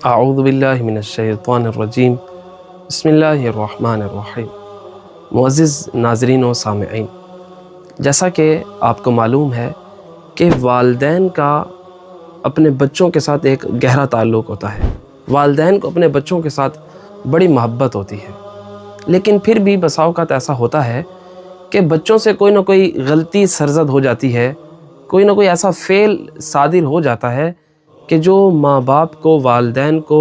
اعوذ باللہ من الشیطان الرجیم بسم اللہ الرحمن الرحیم۔ معزز ناظرین و سامعین، جیسا کہ آپ کو معلوم ہے کہ والدین کا اپنے بچوں کے ساتھ ایک گہرا تعلق ہوتا ہے۔ والدین کو اپنے بچوں کے ساتھ بڑی محبت ہوتی ہے، لیکن پھر بھی بسا اوقات ایسا ہوتا ہے کہ بچوں سے کوئی نہ کوئی غلطی سرزد ہو جاتی ہے، کوئی نہ کوئی ایسا فعل صادر ہو جاتا ہے کہ جو ماں باپ کو، والدین کو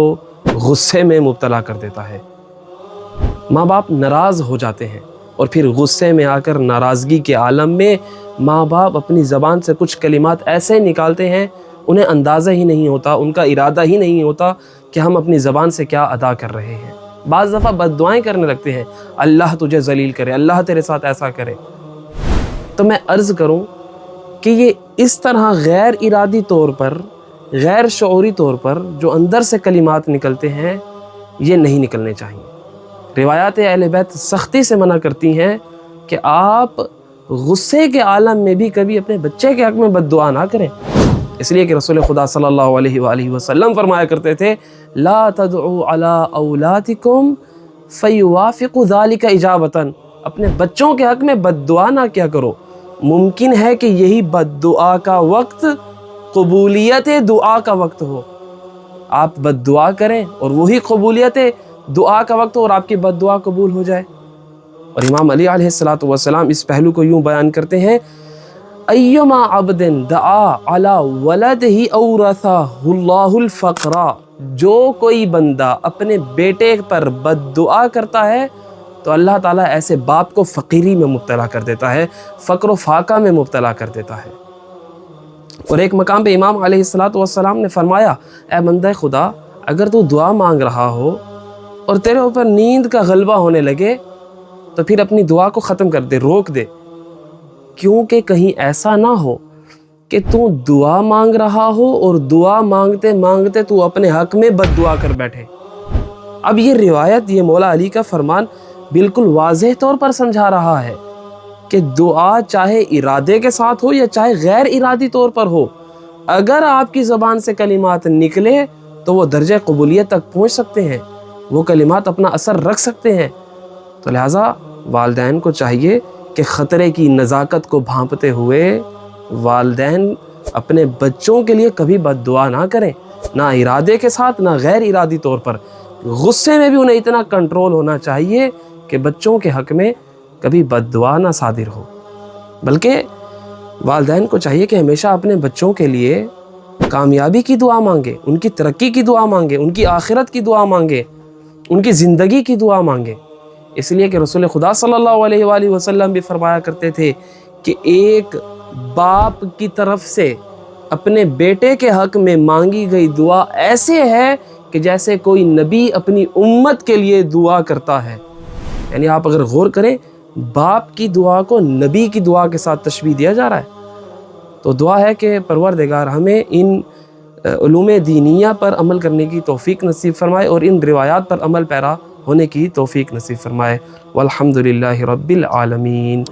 غصے میں مبتلا کر دیتا ہے۔ ماں باپ ناراض ہو جاتے ہیں اور پھر غصے میں آ کر ناراضگی کے عالم میں ماں باپ اپنی زبان سے کچھ کلمات ایسے نکالتے ہیں، انہیں اندازہ ہی نہیں ہوتا، ان کا ارادہ ہی نہیں ہوتا کہ ہم اپنی زبان سے کیا ادا کر رہے ہیں۔ بعض دفعہ بد دعائیں کرنے لگتے ہیں، اللہ تجھے ذلیل کرے، اللہ تیرے ساتھ ایسا کرے۔ تو میں عرض کروں کہ یہ اس طرح غیر ارادی طور پر، غیر شعوری طور پر جو اندر سے کلمات نکلتے ہیں، یہ نہیں نکلنے چاہیے۔ روایات اہل بیت سختی سے منع کرتی ہیں کہ آپ غصے کے عالم میں بھی کبھی اپنے بچے کے حق میں بد دعا نہ کریں، اس لیے کہ رسول خدا صلی اللہ علیہ وآلہ وسلم فرمایا کرتے تھے لا تدعوا علی اولادکم فیوافق ذلک اجابتاً، اپنے بچوں کے حق میں بد دعا نہ کیا کرو، ممکن ہے کہ یہی بد دعا کا وقت قبولیت دعا کا وقت ہو۔ آپ بد دعا کریں اور وہی قبولیت دعا کا وقت ہو اور آپ کی بد دعا قبول ہو جائے۔ اور امام علی علیہ السلام اس پہلو کو یوں بیان کرتے ہیں ایما عبد دعا علی ولدہ اورثہ اللہ الفقر، جو کوئی بندہ اپنے بیٹے پر بد دعا کرتا ہے تو اللہ تعالیٰ ایسے باپ کو فقیری میں مبتلا کر دیتا ہے، فقر و فاقہ میں مبتلا کر دیتا ہے۔ اور ایک مقام پہ امام علیہ السلام نے فرمایا اے بندہ خدا، اگر تو دعا مانگ رہا ہو اور تیرے اوپر نیند کا غلبہ ہونے لگے تو پھر اپنی دعا کو ختم کر دے، روک دے، کیونکہ کہیں ایسا نہ ہو کہ تو دعا مانگ رہا ہو اور دعا مانگتے مانگتے تو اپنے حق میں بد دعا کر بیٹھے۔ اب یہ روایت، یہ مولا علی کا فرمان بالکل واضح طور پر سمجھا رہا ہے کہ دعا چاہے ارادے کے ساتھ ہو یا چاہے غیر ارادی طور پر ہو، اگر آپ کی زبان سے کلمات نکلے تو وہ درجہ قبولیت تک پہنچ سکتے ہیں، وہ کلمات اپنا اثر رکھ سکتے ہیں۔ تو لہٰذا والدین کو چاہیے کہ خطرے کی نزاکت کو بھانپتے ہوئے والدین اپنے بچوں کے لیے کبھی بد دعا نہ کریں، نہ ارادے کے ساتھ نہ غیر ارادی طور پر۔ غصے میں بھی انہیں اتنا کنٹرول ہونا چاہیے کہ بچوں کے حق میں کبھی بد دعا نہ صادر ہو، بلکہ والدین کو چاہیے کہ ہمیشہ اپنے بچوں کے لیے کامیابی کی دعا مانگے، ان کی ترقی کی دعا مانگے، ان کی آخرت کی دعا مانگے، ان کی زندگی کی دعا مانگے۔ اس لیے کہ رسول خدا صلی اللہ علیہ وآلہ وسلم بھی فرمایا کرتے تھے کہ ایک باپ کی طرف سے اپنے بیٹے کے حق میں مانگی گئی دعا ایسے ہے کہ جیسے کوئی نبی اپنی امت کے لیے دعا کرتا ہے۔ یعنی آپ اگر غور کریں، باپ کی دعا کو نبی کی دعا کے ساتھ تشبیہ دیا جا رہا ہے۔ تو دعا ہے کہ پروردگار ہمیں ان علوم دینیہ پر عمل کرنے کی توفیق نصیب فرمائے اور ان روایات پر عمل پیرا ہونے کی توفیق نصیب فرمائے۔ والحمدللہ رب العالمین۔